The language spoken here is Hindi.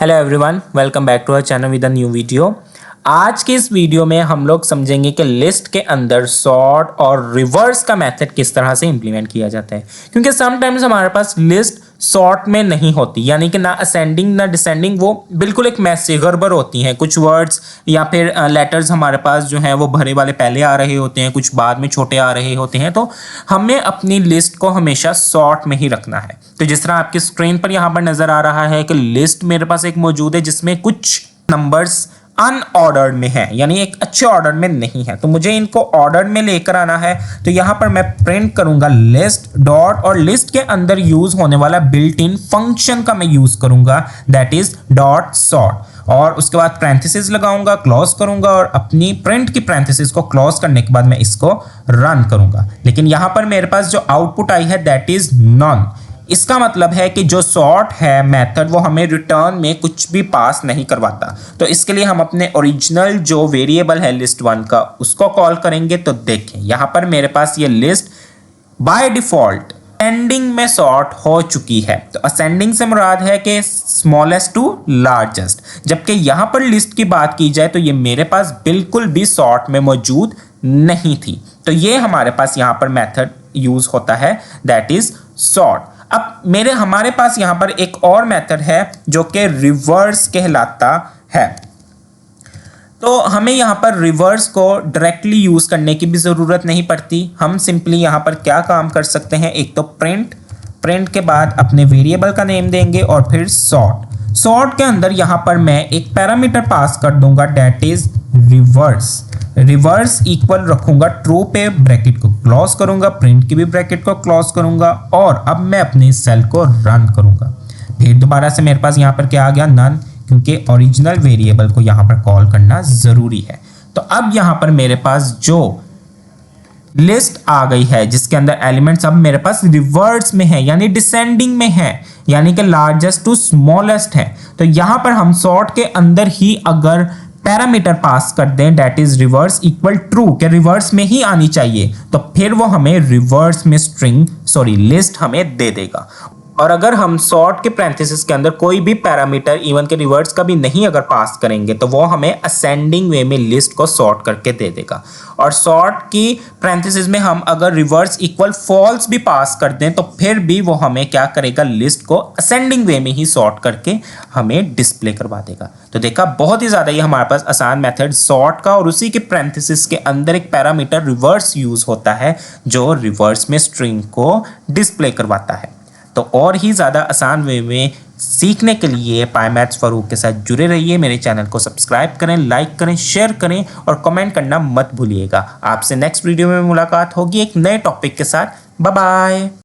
Hello everyone, welcome back to our channel with a new video. आज के इस वीडियो में हम लोग समझेंगे कि लिस्ट के अंदर सॉर्ट और रिवर्स का मेथड किस तरह से इंप्लीमेंट किया जाता है, क्योंकि समटाइम्स हमारे पास लिस्ट सॉर्ट में नहीं होती, यानी कि ना असेंडिंग ना डिसेंडिंग, वो बिल्कुल एक मैसे गड़बड़ होती हैं। कुछ वर्ड्स या फिर लेटर्स हमारे पास जो हैं वो भरे वाले पहले आ रहे होते हैं, कुछ बाद में छोटे आ रहे होते हैं। तो हमें अपनी लिस्ट को हमेशा सॉर्ट में ही रखना है। तो जिस तरह आपकी स्क्रीन पर यहाँ पर नजर आ रहा है कि लिस्ट मेरे पास एक मौजूद है जिसमें कुछ नंबर्स अनऑर्डर्ड में है, यानी एक अच्छे ऑर्डर में नहीं है। तो मुझे इनको ऑर्डर में लेकर आना है। तो यहां पर मैं प्रिंट करूंगा लिस्ट डॉट, और लिस्ट के अंदर यूज होने वाला बिल्ट इन फंक्शन का मैं यूज करूंगा, दैट इज डॉट सॉर्ट। और उसके बाद पैरेंथेसिस लगाऊंगा, क्लोज करूंगा, और अपनी प्रिंट की पैरेंथेसिस को क्लोज करने के बाद मैं इसको रन करूंगा। लेकिन यहां पर मेरे पास जो आउटपुट आई है दैट इज नॉन। इसका मतलब है कि जो सॉर्ट है मेथड वो हमें रिटर्न में कुछ भी पास नहीं करवाता। तो इसके लिए हम अपने ओरिजिनल जो वेरिएबल है लिस्ट वन का उसको कॉल करेंगे। तो देखें यहां पर मेरे पास ये लिस्ट बाय डिफॉल्ट असेंडिंग में सॉर्ट हो चुकी है। तो असेंडिंग से मुराद है कि स्मॉलेस्ट टू लार्जेस्ट, जबकि यहां पर लिस्ट की बात की जाए तो ये मेरे पास बिल्कुल भी सॉर्ट में मौजूद नहीं थी। तो ये हमारे पास यहां पर मेथड यूज होता है, दैट इज सॉर्ट। अब हमारे पास यहां पर एक और मेथड है जो कि रिवर्स कहलाता है। तो हमें यहां पर रिवर्स को डायरेक्टली यूज करने की भी जरूरत नहीं पड़ती। हम सिंपली यहां पर क्या काम कर सकते हैं, एक तो प्रिंट के बाद अपने वेरिएबल का नेम देंगे और फिर सॉर्ट के अंदर यहां पर मैं एक पैरामीटर पास कर दूंगा, दैट इज रिवर्स इक्वल रखूंगा ट्रू पे, ब्रैकेट को क्लोज करूंगा, प्रिंट की भी ब्रैकेट को क्लोज करूंगा, और अब मैं अपने सेल को रन करूंगा। फिर दोबारा से मेरे पास यहां पर क्या आ गया, नन, क्योंकि ओरिजिनल वेरिएबल को यहां पर कॉल करना जरूरी है। तो अब यहां पर मेरे पास जो लिस्ट आ गई है जिसके अंदर एलिमेंट्स अब मेरे पास रिवर्स में है, यानी डिसेंडिंग में है, यानी कि लार्जेस्ट टू स्मॉलेस्ट है। तो यहां पर हम सॉर्ट के अंदर ही अगर पैरामीटर पास कर दें, that is reverse equal true, के रिवर्स में ही आनी चाहिए, तो फिर वो हमें रिवर्स में लिस्ट हमें दे देगा। और अगर हम सॉर्ट के पैरेंथेसिस के अंदर कोई भी पैरामीटर इवन के रिवर्स का भी नहीं अगर पास करेंगे तो वो हमें असेंडिंग वे में लिस्ट को सॉर्ट करके दे देगा। और सॉर्ट की पैरेंथेसिस में हम अगर रिवर्स इक्वल फॉल्स भी पास कर दें तो फिर भी वो हमें क्या करेगा, लिस्ट को असेंडिंग वे में ही सॉर्ट करके हमें डिस्प्ले करवा देगा। तो देखा, बहुत ही ज्यादा ये हमारे पास आसान मेथड सॉर्ट का, और उसी के पैरेंथेसिस के अंदर एक पैरामीटर रिवर्स यूज होता है जो रिवर्स में स्ट्रिंग को डिस्प्ले करवाता है। तो और ही ज़्यादा आसान वे में सीखने के लिए पाईमैथ्स फारूक के साथ जुड़े रहिए। मेरे चैनल को सब्सक्राइब करें, लाइक करें, शेयर करें और कमेंट करना मत भूलिएगा। आपसे नेक्स्ट वीडियो में मुलाकात होगी एक नए टॉपिक के साथ। Bye bye.